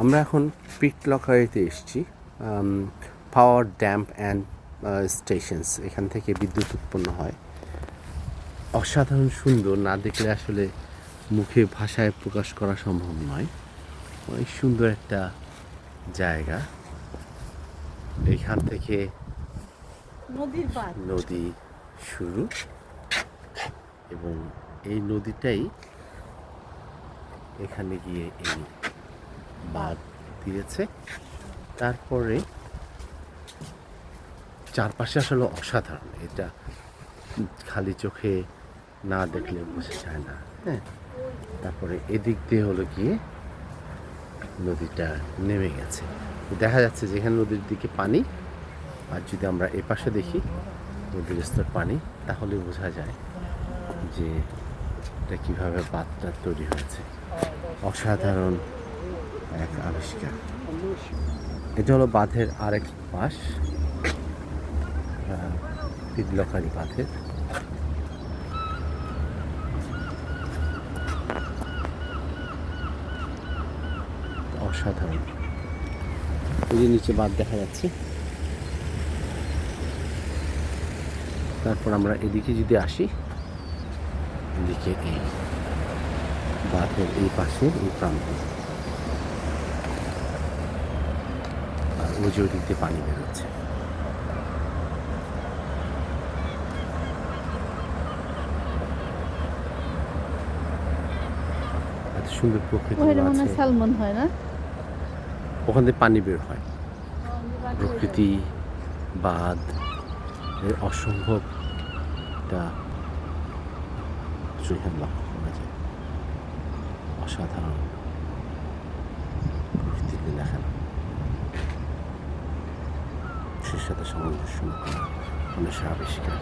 আমরা এখন পিটলখালিতে এসেছি। পাওয়ার ড্যাম্প অ্যান্ড স্টেশনস, এখান থেকে বিদ্যুৎ উৎপন্ন হয়। অসাধারণ সুন্দর, না দেখলে আসলে মুখে ভাষায় প্রকাশ করা সম্ভব নয়। অনেক সুন্দর একটা জায়গা। এখান থেকে নদী শুরু, এবং এই নদীটাই এখানে গিয়ে এই বাঁধ দিয়েছে। তারপরে চারপাশে আসলে অসাধারণ, এটা খালি চোখে না দেখলে বোঝা যায় না। হ্যাঁ, তারপরে এদিক দিয়ে হলো গিয়ে নদীটা নেমে গেছে, দেখা যাচ্ছে যেখানে নদীর দিকে পানি, আর যদি আমরা এ পাশে দেখি নদীর স্তর পানি, তাহলে বোঝা যায় যে এটা কীভাবে বাঁধটা তৈরি হয়েছে। অসাধারণ এক আবিষ্কার। এটা হলো বাঁধের আরেক পাশ, পিটলখালি বাঁধের। অসাধারণ, ওই যে নিচে বাঁধ দেখা যাচ্ছে। তারপর আমরা এদিকে যদি আসি, এদিকে এই বাঁধের এই পাশে এই প্রান্তে, আর ওই যে ওদিক দিয়ে পানি বেরোচ্ছে। এত সুন্দর প্রকৃতি আছে, সালমন হয় না, ওখান থেকে পানি বের হয়। প্রকৃতি, বাঁধ, এর অসম্ভব একটা এখানে লক্ষ্য করা যায়। অসাধারণ প্রকৃতিতে দেখানো, সে সাথে সামঞ্জস্য করা মানুষের আবিষ্কার।